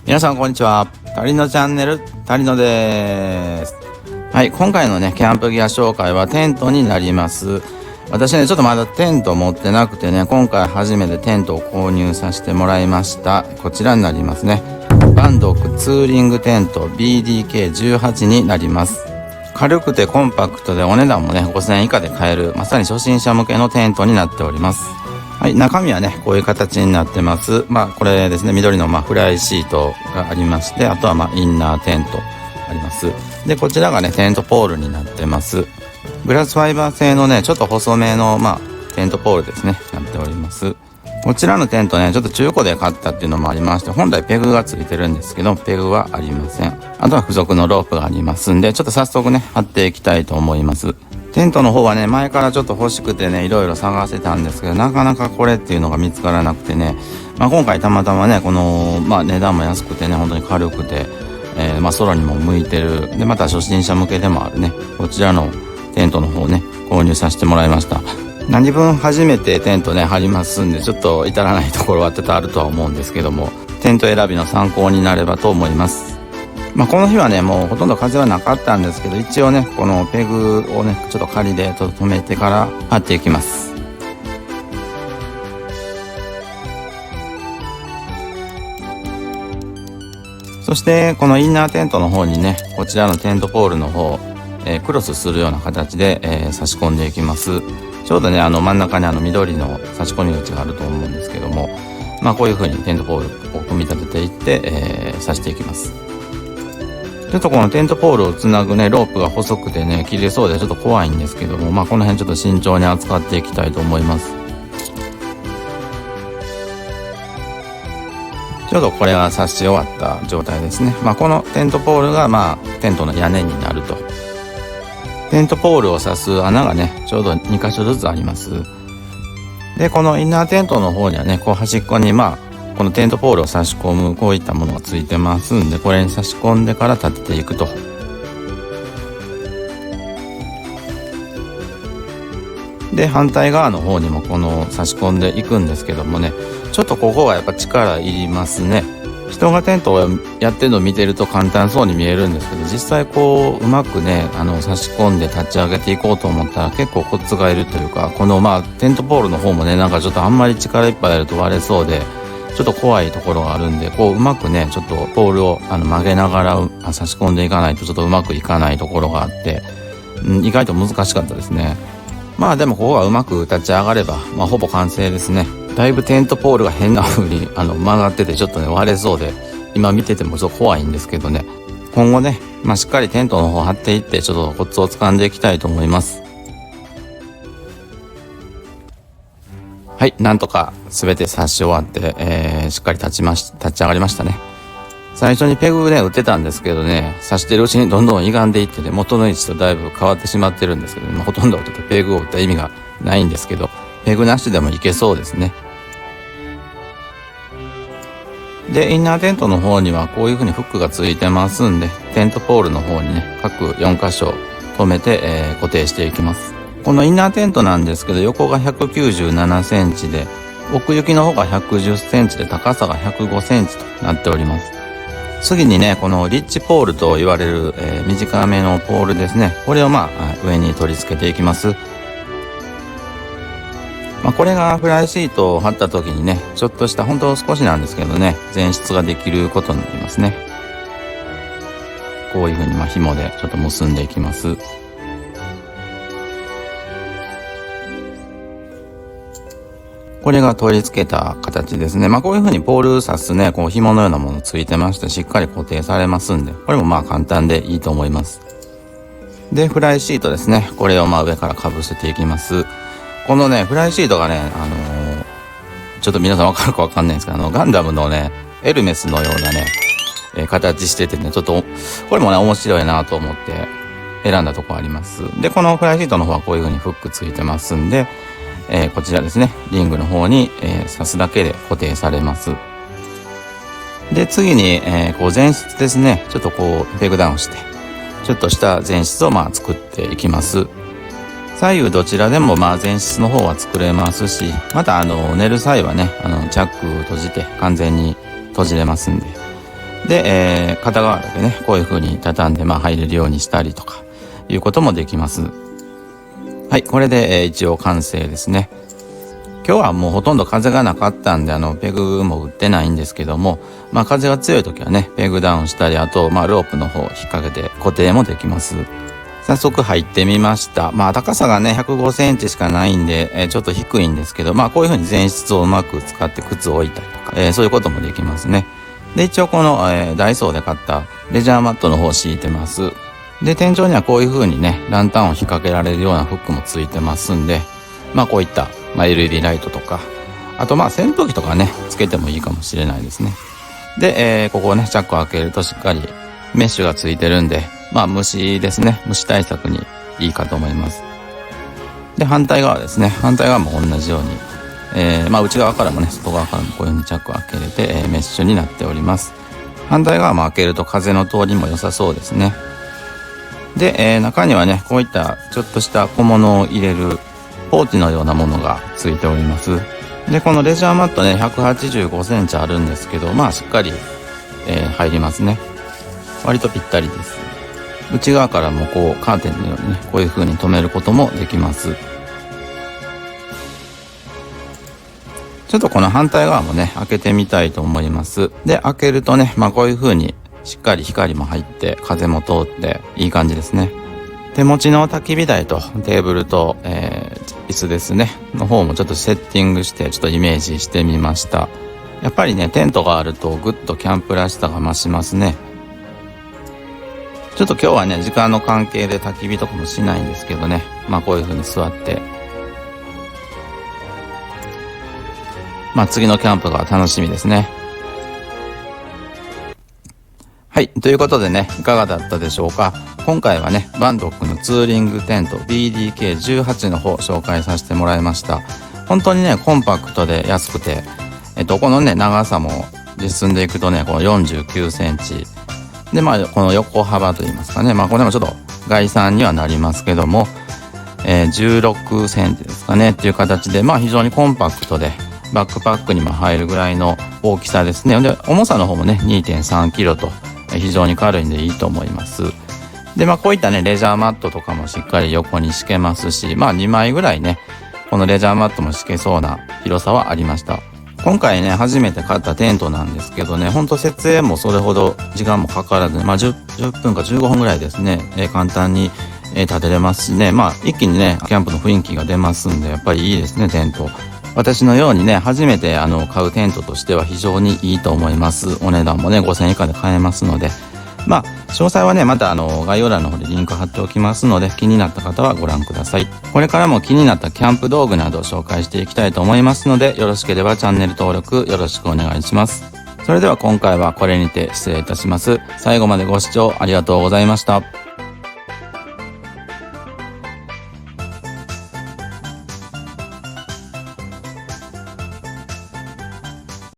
皆さんこんにちは。タリノチャンネル、タリノです。はい、今回のね、キャンプギア紹介はテントになります。私ね、ちょっとまだテント持ってなくてね、今回初めてテントを購入させてもらいました。こちらになりますね。バンドックツーリングテント BDK18 になります。軽くてコンパクトでお値段もね、5000円以下で買える、まさに初心者向けのテントになっております。はい、中身はね、こういう形になってます。これですね、緑のフライシートがありまして、あとはインナーテントあります。で、こちらがね、テントポールになってます。グラスファイバー製のね、ちょっと細めの、テントポールですね、なっております。こちらのテントね、ちょっと中古で買ったっていうのもありまして、本来ペグがついてるんですけど、ペグはありません。あとは付属のロープがありますんで、ちょっと早速ね、貼っていきたいと思います。テントの方はね、前からちょっと欲しくてね、いろいろ探してたんですけど、なかなかこれっていうのが見つからなくてね、今回たまたまね、この、値段も安くてね、本当に軽くて、ソロにも向いてる、で、また初心者向けでもあるね、こちらのテントの方ね、購入させてもらいました。何分初めてテントね、張りますんで、ちょっと至らないところは多々あるとは思うんですけども、テント選びの参考になればと思います。この日はね、もうほとんど風はなかったんですけど、一応ね、このペグをね、ちょっと仮でちょっと止めてから貼っていきます。そして、このインナーテントの方にね、こちらのテントポールの方、クロスするような形で、差し込んでいきます。ちょうどね、真ん中に緑の差し込み口があると思うんですけども、こういう風にテントポールを組み立てていって、刺していきます。ちょっとこのテントポールをつなぐね、ロープが細くてね、切れそうでちょっと怖いんですけども、この辺ちょっと慎重に扱っていきたいと思います。ちょうどこれは刺し終わった状態ですね。このテントポールがテントの屋根になると。テントポールを刺す穴がね、ちょうど2箇所ずつあります。で、このインナーテントの方にはね、こう端っこにこのテントポールを差し込むこういったものがついてますんで、これに差し込んでから立てていくと。で、反対側の方にもこの差し込んでいくんですけどもね、ちょっとここはやっぱ力いりますね。人がテントをやってるのを見てると簡単そうに見えるんですけど、実際こううまくね、差し込んで立ち上げていこうと思ったら結構コツがいるというか、このテントポールの方もね、ちょっとあんまり力いっぱいやると割れそうで、ちょっと怖いところがあるんで、こううまくね、ちょっとポールを曲げながら差し込んでいかないとちょっとうまくいかないところがあって、意外と難しかったですね。でもここがうまく立ち上がれば、ほぼ完成ですね。だいぶテントポールが変な風に曲がっててちょっとね割れそうで、今見ててもちょっと怖いんですけどね。今後ね、しっかりテントの方張っていってちょっとコツを掴んでいきたいと思います。はい、なんとか全て刺し終わって、しっかり立ち上がりましたね。最初にペグね打ってたんですけどね、刺してるうちにどんどん歪んでいってね、元の位置とだいぶ変わってしまってるんですけど、ほとんどペグを打った意味がないんですけど、ペグなしでもいけそうですね。で、インナーテントの方にはこういう風にフックがついてますんで、テントポールの方にね、各4箇所止めて、固定していきます。このインナーテントなんですけど、横が197センチで、奥行きの方が110センチで、高さが105センチとなっております。次にね、このリッチポールと言われる、短めのポールですね。これを上に取り付けていきます。これがフライシートを貼った時にね、ちょっとした本当少しなんですけどね、前出ができることになりますね。こういう風に紐でちょっと結んでいきます。これが取り付けた形ですね。こういう風にポール刺すね、こう紐のようなものついてまして、しっかり固定されますんで、これも簡単でいいと思います。で、フライシートですね。これを上からかぶせていきます。このね、フライシートがね、ちょっと皆さんわかるかわかんないんですけど、ガンダムのね、エルメスのようなね、形しててね、ちょっと、これもね、面白いなと思って選んだところあります。で、このフライシートの方はこういう風にフックついてますんで、こちらですね、リングの方に、刺すだけで固定されます。で、次に、こう前室ですね、ちょっとこうペグダウンして、ちょっとした前室を作っていきます。左右どちらでも前室の方は作れますし、また寝る際はね、チャックを閉じて完全に閉じれますんで、で、片側だけね、こういう風に畳んで入れるようにしたりとかいうこともできます。はい、これで、一応完成ですね。今日はもうほとんど風がなかったんでペグも打ってないんですけども、風が強い時はねペグダウンしたり、あとロープの方を引っ掛けて固定もできます。早速入ってみました。高さがね105センチしかないんで、ちょっと低いんですけど、こういう風に前室をうまく使って靴を置いたりとか、そういうこともできますね。で一応この、ダイソーで買ったレジャーマットの方を敷いてます。で天井にはこういう風にねランタンを引っ掛けられるようなフックもついてますんで、こういったLED ライトとか、あと扇風機とかねつけてもいいかもしれないですね。で、ここをねチャックを開けるとしっかりメッシュがついてるんで、虫ですね、虫対策にいいかと思います。で反対側ですね、反対側も同じように、内側からもね外側からもこういう風にチャックを開けれて、メッシュになっております。反対側も開けると風の通りも良さそうですね。で、中にはねこういったちょっとした小物を入れるポーチのようなものがついております。でこのレジャーマットね185センチあるんですけど、しっかり、入りますね。割とぴったりです。内側からもこうカーテンのようにねこういう風に留めることもできます。ちょっとこの反対側もね開けてみたいと思います。で開けるとねこういう風にしっかり光も入って風も通っていい感じですね。手持ちの焚き火台とテーブルと、椅子ですねの方もちょっとセッティングしてちょっとイメージしてみました。やっぱりねテントがあるとぐっとキャンプらしさが増しますね。ちょっと今日はね時間の関係で焚き火とかもしないんですけどね、こういう風に座って次のキャンプが楽しみですね。はい。ということでね、いかがだったでしょうか。今回はね、バンドックのツーリングテント BDK18 の方紹介させてもらいました。本当にね、コンパクトで安くて、このね、長さも進んでいくとね、この49センチ。で、この横幅といいますかね、これもちょっと概算にはなりますけども、16センチですかねっていう形で、非常にコンパクトで、バックパックにも入るぐらいの大きさですね。で、重さの方もね、2.3 キロと、非常に軽いんでいいと思います。でこういったねレジャーマットとかもしっかり横に敷けますし、2枚ぐらいねこのレジャーマットも敷けそうな広さはありました。今回ね初めて買ったテントなんですけどね、ほんと設営もそれほど時間もかからず、10分か15分ぐらいですね、簡単に立てれますしね、一気にねキャンプの雰囲気が出ますんで、やっぱりいいですねテント。私のようにね初めて買うテントとしては非常にいいと思います。お値段もね5000円以下で買えますので、詳細はねまた概要欄の方でリンク貼っておきますので、気になった方はご覧ください。これからも気になったキャンプ道具などを紹介していきたいと思いますので、よろしければチャンネル登録よろしくお願いします。それでは今回はこれにて失礼いたします。最後までご視聴ありがとうございました。